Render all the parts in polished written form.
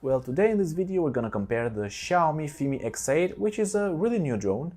Well, today in this video we're gonna compare the Xiaomi Fimi X8, which is a really new drone,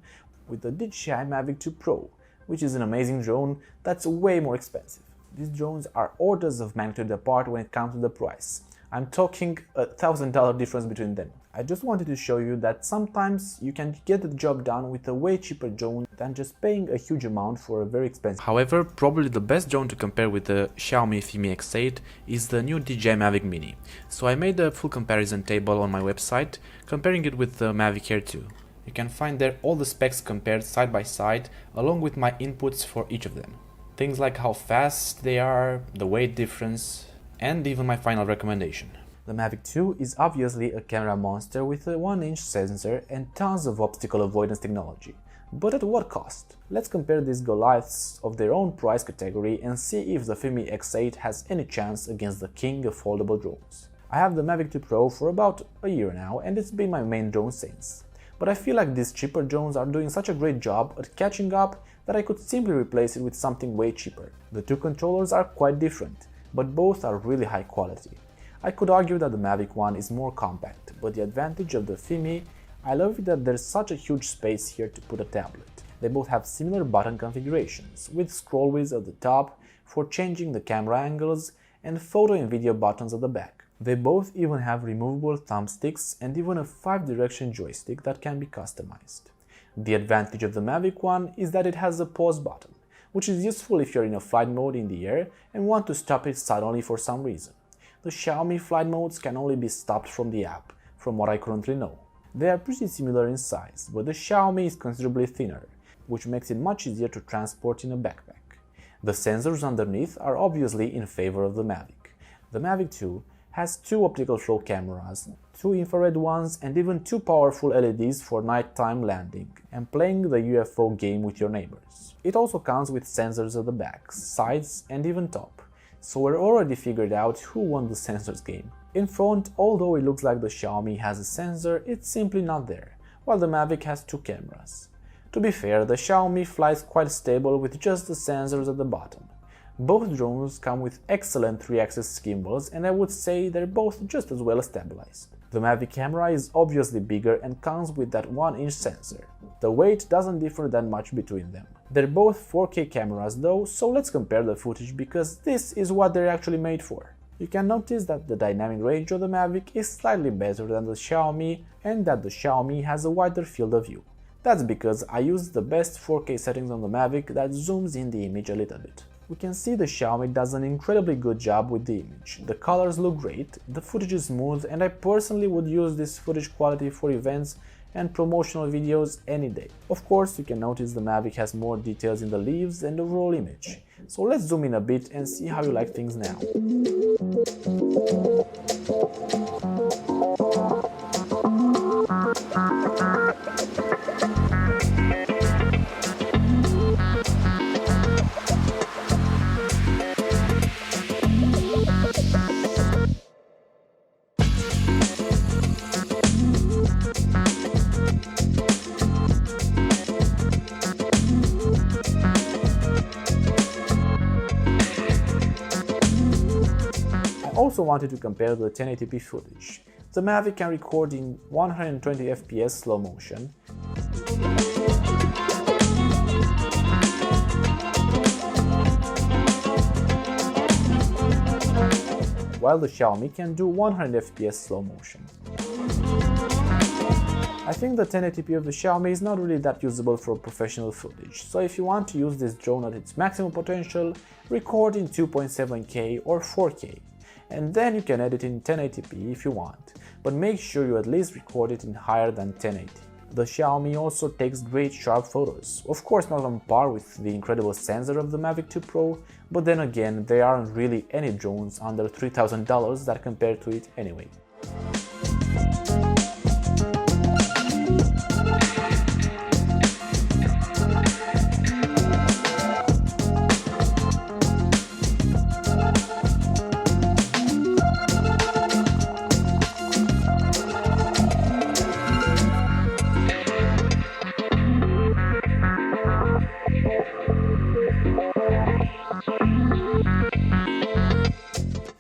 with the DJI Mavic 2 Pro, which is an amazing drone that's way more expensive. These drones are orders of magnitude apart when it comes to the price. I'm talking $1,000 difference between them. I just wanted to show you that sometimes you can get the job done with a way cheaper drone than just paying a huge amount for a very expensive. However, probably the best drone to compare with the Xiaomi Fimi X8 is the new DJI Mavic Mini. So I made a full comparison table on my website, comparing it with the Mavic Air 2. You can find there all the specs compared side by side, along with my inputs for each of them. Things like how fast they are, the weight difference, and even my final recommendation. The Mavic 2 is obviously a camera monster with a 1-inch sensor and tons of obstacle avoidance technology. But at what cost? Let's compare these Goliaths of their own price category and see if the Fimi X8 has any chance against the king of foldable drones. I have the Mavic 2 Pro for about a year now and it's been my main drone since. But I feel like these cheaper drones are doing such a great job at catching up that I could simply replace it with something way cheaper. The two controllers are quite different, but both are really high quality. I could argue that the Mavic one is more compact, but the advantage of the Fimi, I love it that there's such a huge space here to put a tablet. They both have similar button configurations, with scroll wheels at the top for changing the camera angles and photo and video buttons at the back. They both even have removable thumbsticks and even a 5-direction joystick that can be customized. The advantage of the Mavic one is that it has a pause button, which is useful if you're in a flight mode in the air and want to stop it suddenly for some reason. The Xiaomi flight modes can only be stopped from the app, from what I currently know. They are pretty similar in size, but the Xiaomi is considerably thinner, which makes it much easier to transport in a backpack. The sensors underneath are obviously in favor of the Mavic. The Mavic 2 has 2 optical flow cameras, 2 infrared ones and even 2 powerful LEDs for nighttime landing and playing the UFO game with your neighbors. It also comes with sensors at the back, sides and even top. So we're already figured out who won the sensors game. In front, although it looks like the Xiaomi has a sensor, it's simply not there, while the Mavic has 2 cameras. To be fair, the Xiaomi flies quite stable with just the sensors at the bottom. Both drones come with excellent 3-axis gimbals and I would say they're both just as well stabilized. The Mavic camera is obviously bigger and comes with that 1-inch sensor. The weight doesn't differ that much between them. They're both 4K cameras though, so let's compare the footage because this is what they're actually made for. You can notice that the dynamic range of the Mavic is slightly better than the Xiaomi and that the Xiaomi has a wider field of view. That's because I used the best 4K settings on the Mavic that zooms in the image a little bit. We can see the Xiaomi does an incredibly good job with the image. The colors look great, the footage is smooth and I personally would use this footage quality for events and promotional videos any day. Of course, you can notice the Mavic has more details in the leaves and overall image. So let's zoom in a bit and see how you like things now. I also wanted to compare the 1080p footage. The Mavic can record in 120 fps slow motion, while the Xiaomi can do 100 fps slow motion. I think the 1080p of the Xiaomi is not really that usable for professional footage, so if you want to use this drone at its maximum potential, record in 2.7K or 4K. And then you can edit in 1080p if you want, but make sure you at least record it in higher than 1080. The Xiaomi also takes great sharp photos, of course not on par with the incredible sensor of the Mavic 2 Pro, but then again there aren't really any drones under $3,000 that compare to it anyway.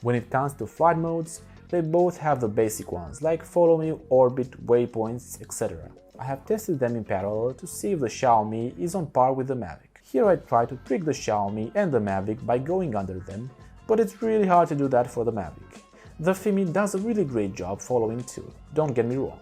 When it comes to flight modes, They both have the basic ones, like follow me, orbit, waypoints, etc. I have tested them in parallel to see if the Xiaomi is on par with the Mavic. Here I try to trick the Xiaomi and the Mavic by going under them, but it's really hard to do that for the Mavic. The Fimi does a really great job following too, don't get me wrong.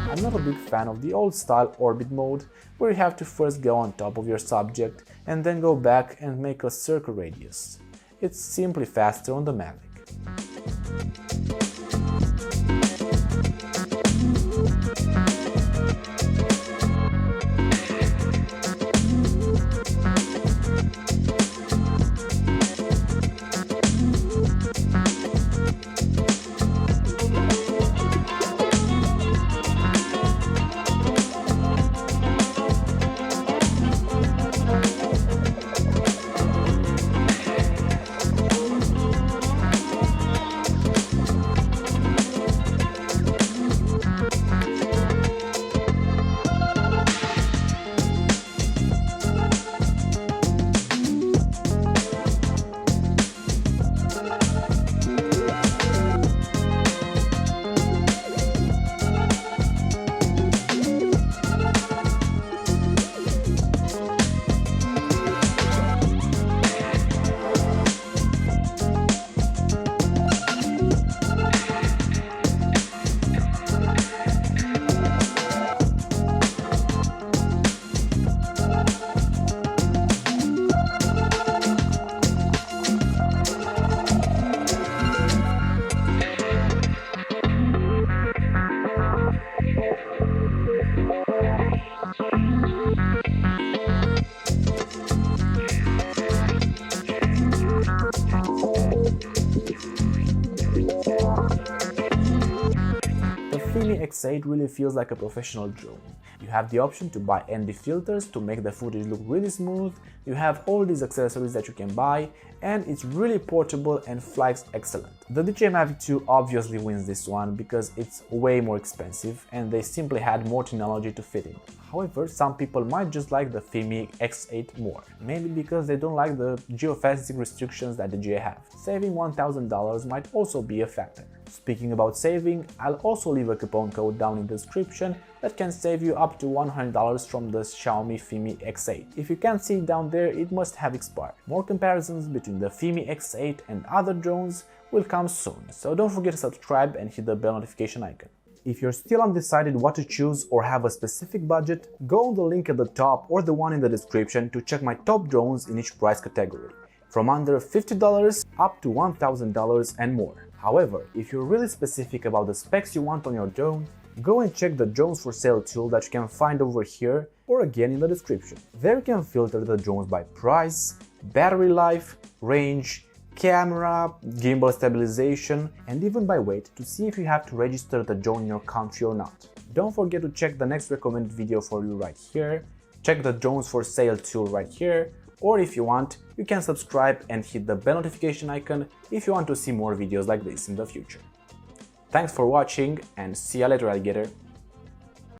I'm not a big fan of the old style orbit mode, where you have to first go on top of your subject and then go back and make a circle radius. It's simply faster on the Mavic. Fimi X8 really feels like a professional drone. You have the option to buy ND filters to make the footage look really smooth, you have all these accessories that you can buy, and it's really portable and flies excellent. The DJI Mavic 2 obviously wins this one because it's way more expensive and they simply had more technology to fit in. However, some people might just like the Fimi X8 more, maybe because they don't like the geofencing restrictions that the DJI have. Saving $1,000 might also be a factor. Speaking about saving, I'll also leave a coupon code down in the description that can save you up to $100 from the Xiaomi Fimi X8. If you can't see it down there, it must have expired. More comparisons between the Fimi X8 and other drones will come soon, so don't forget to subscribe and hit the bell notification icon. If you're still undecided what to choose or have a specific budget, go on the link at the top or the one in the description to check my top drones in each price category, from under $50 up to $1,000 and more. However, if you're really specific about the specs you want on your drone, go and check the drones for sale tool that you can find over here or again in the description. There you can filter the drones by price, battery life, range, camera, gimbal stabilization, and even by weight to see if you have to register the drone in your country or not. Don't forget to check the next recommended video for you right here, check the drones for sale tool right here, or if you want, you can subscribe and hit the bell notification icon if you want to see more videos like this in the future. Thanks for watching and see you later, alligator!